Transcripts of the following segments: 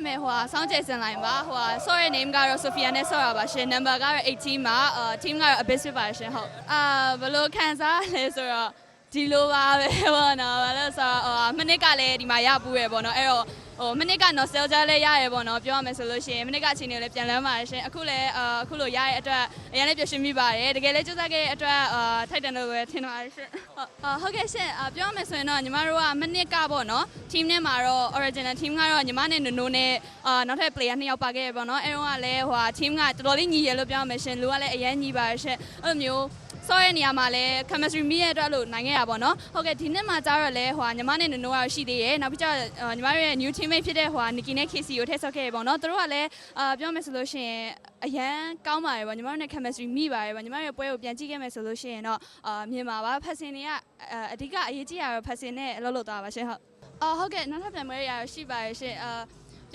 မယ်ဟိုဆောင်းကျဲစင်လိုင်းပါဟိုဆော့ရဲ့ name ကတော့ Sophia နဲ့ဆော့ရပါရှင် number ကတော့18ပါteam ကတော့ Abyss ဖြစ်ပါရှင်ဟုတ်ဘယ်လိုခံစားလဲဆိုတော့ဒီလိုပါပဲပေါ့နော်ဘာလို့ဆိုတော့မနစ်ကလည်းဒီမှာရပူးရပေါ့နော်အဲ့တော့မနစ်က nostalgia လည်းရရပေါ့နော်ပြောရမယ်ဆိုလို့ရှိရင်မနစ်ကအချိန်တွေလည်းပြန်လမ်းပါတယ်ရှင်အခုလည်းအခုလိုရရဲ့အတွက်အရင်လည်းပြည့်ရှင်းမိပါတယ်တကယ်လည်းစူးစမ်းခဲ့တဲ့အတွက်ထိုက်တန်လို့ပဲထင်ပါတယ်ရှင်ဟုတ်ကဲ့ရှင်ပြောရမယ်ဆိုရင်တော့ညီမတို့ကမနစ်ကပေါ့နော် team နဲ့မှာတော့ original team ကတော့ညီမနဲ့နိုနိုနဲ့နောက်ထပ် player 2ယောက်ပါခဲ့ရပေါ့နော်အဲ့တော့ကလည်းဟို team ကတော်တော်လေးညီရလို့ပြောရမယ်ရှင်လူကလည်းအရင်ညီပါတယ်ရှင်အဲ့လိုမျိုးဆော့ရဲ့နေရာမှာလည်း chemistry မိရဲ့အတွက်လို့နိုင်ခဲ့ရပါတော့။ဟုတ်ကဲ့ဒီနေ့မှာကျတော့လဲဟိုညီမနဲ့နနိုကတော့ရှိသေးရဲ့။နောက်ပြီးကျညီမတို့ရဲ့ new teammate ဖြစ်တဲ့ဟိုNikki နဲ့ KC ကိုထည့်ဆော့ခဲ့ရပေါ့နော်။သူတို့ကလည်းပြောမယ်ဆိုလို့ရှိရင်အရန်ကောင်းပါတယ်ပေါ့ညီမတို့နဲ့ chemistry မိပါတယ်ပေါ့ညီမတို့ရဲ့ပွဲကိုပြန်ကြည့်ခဲ့မယ်ဆိုလို့ရှိရင်တော့မြင်ပါပါဖက်စင်တွေကအဓိကအရေးကြီးတာတော့ဖက်စင်နဲ့အလုပ်လုပ်သွားပါရှင်ဟုတ်။ဟုတ်ကဲ့နောက်ထပ်ပြန်ပွဲတွေရရှိပါတယ်ရှင်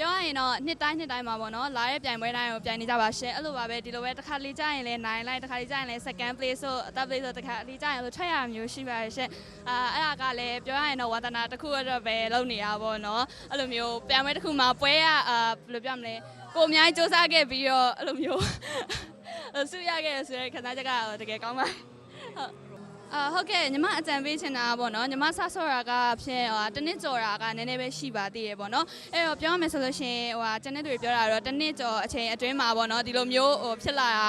ပြောရရင်တော့နှစ်တိုင်းမှာပေါ့နော်လာတဲ့ပြိုင်ပွဲတိုင်းကိုပြိုင်နေကြပါရှင်အဲ့လိုပါပဲဒီလိုပဲတစ်ခါလေးကြာရင်လည်းနိုင်လိုက်တစ်ခါလေးကြာရင်လည်း second place ဆို third place ဆိုတစ်ခါလေးကြာရင်လို့ထွက်ရမျိုးရှိပါရှင်အဲ့ဒါကလည်းပြောရရင်တော့ဝါသနာတစ်ခုတော့ပဲလုပ်နေရပါတော့အဲ့လိုမျိုးပြိုင်ပွဲတစ်ခုမှာပွဲကဘယ်လိုပြောမလဲကိုအများကြီးစူးစမ်းခဲ့ပြီးတော့အဲ့လိုမျိုးဆူရခဲ့ရဆိုတဲ့ခံစားချက်ကတကယ်ကောင်းပါဟုတ်ကဲ့ညီမအကြံပေးချင်တာပေါ့နော်ညီမဆဆော့ရာကဖြစ်တနစ်ကျော်တာကနည်းနည်းပဲရှိပါသေးတယ်ပေါ့နော်အဲ့တော့ပြောရမယ်ဆိုလို့ရှိရင်ကျန်တဲ့သူတွေပြောတာတော့တနစ်ကျော်အချိန်အတွင်းမှာပေါ့နော်ဒီလိုမျိုးဖြစ်လာတာ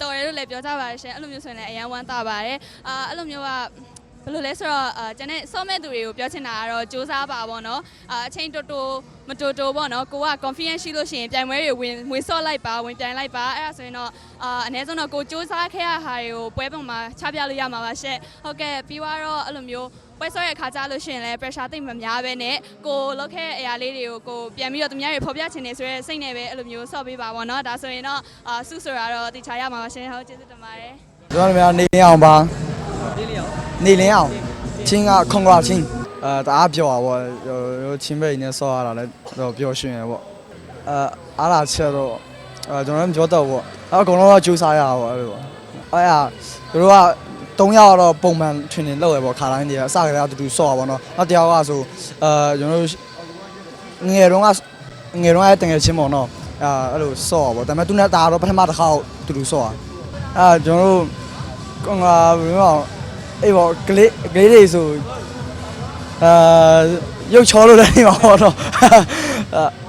တော်တယ်လို့လည်းပြောကြပါတယ်ရှင်အဲ့လိုမျိုးဆိုရင်လည်းအရန်ဝမ်းသာပါတယ်အဲ့လိုမျိုးကဘယ်လိုလဲဆိုတော့ကျန်တဲ့စောမဲ့သူတွေကိုပြောချင်တာကတော့စူးစမ်းပါပေါ့နော်အချိန်တိုမတိုပေါ့နော်ကိုက confidence ရှိလို့ရှိရင်ပြိုင်ပွဲတွေဝင်ဆော့လိုက်ပါဝင်ပြိုင်လိုက်ပါအဲ့ဒါဆိုရင်တော့အနည်းဆုံးတော့ကိုစူးစမ်းခဲ့ရဟာတွေကိုပွဲပုံမှာချပြလို့ရမှာပါရှင့်ဟုတ်ကဲ့ပြီးတော့အဲ့လိုမျိုးပွဲဆော့ရဲ့ခါကြလို့ရှိရင်လည်း pressure သိမ့်မများပဲနဲ့ကိုလောက်ခဲ့တဲ့အရာလေးတွေကိုကိုပြန်ပြီးတော့သူများတွေဖော်ပြချင်နေဆိုရဲစိတ်နဲ့ပဲအဲ့လိုမျိုးဆော့ပေးပါပေါ့နော်ဒါဆိုရင်တော့စုဆိုတာတော့တည်ချရမှာပါရှင်ဟုတ်ကျေးဇူးတင်ပါတယ်ကျွန်တော်တို့နေလင်းအောင်ပါနေလင်းအောင်ချင်းကခွန်ကွာချင်းတအားပြောပါဗောချင်းပဲနေဆော့ရတာလည်းတော့ပြောရှင်ရဗောအားလာချက်တော့ကျွန်တော်လည်းပြောတော့ဗောအကုန်လုံးတော့ကြိုးစားရတာဗောအဲ့လိုဗောအဲ့ဒါတို့က3ယောက်တော့ပုံမှန် training လုပ်ရဗောခါတိုင်းတွေအစကတည်းကတူဆော့ရဗောနော်နောက်တစ်ယောက်ကဆိုကျွန်တော်တို့ငယ်တုန်းကတကယ်ချင်းဗောနော်အဲ့လိုဆော့ဗောဒါပေမဲ့သူနဲ့တာတော့ပထမတစ်ခါတူဆော့ကျွန်တော်တို့ကောင်ကဘယ်လိုအေးဗောကလေးတွေဆိုရုပ်ချောလို့လည်းနေပါတော့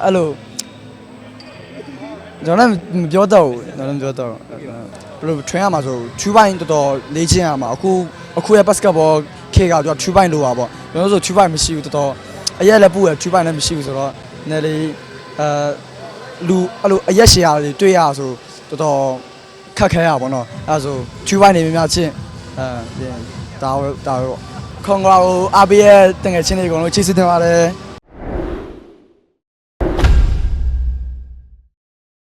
အဲ့လိုကျွန်တော်လည်းမပြောတော့ဘူးကျွန်တော်လည်းမပြောတော့ဘယ်လို train ရမှာဆို2 ပိုင်းတော်တော်လေ့ကျင့်ရမှာအခုရဲ့ basketball ခေတ်ကသူက2 ပိုင်းလိုပါပေါ့ကျွန်တော်ဆို2 ပိုင်းမရှိဘူးတော်တော်အရက်လည်းပူရ2 ပိုင်းလည်းမရှိဘူးဆိုတော့နည်းလေးလူအဲ့လိုအရက်ရှည်ရတွေတွေ့ရဆိုတော်တော်ခက်ခဲရပါတော့အဲ့ဆို2 ပိုင်းနေများချင်းဒါပဲခွန်ကွာကိုအားပေးရဲ့တငယ်ချင်းတွေအကုန်လုံးချစ်စစ်တင်ပါတယ်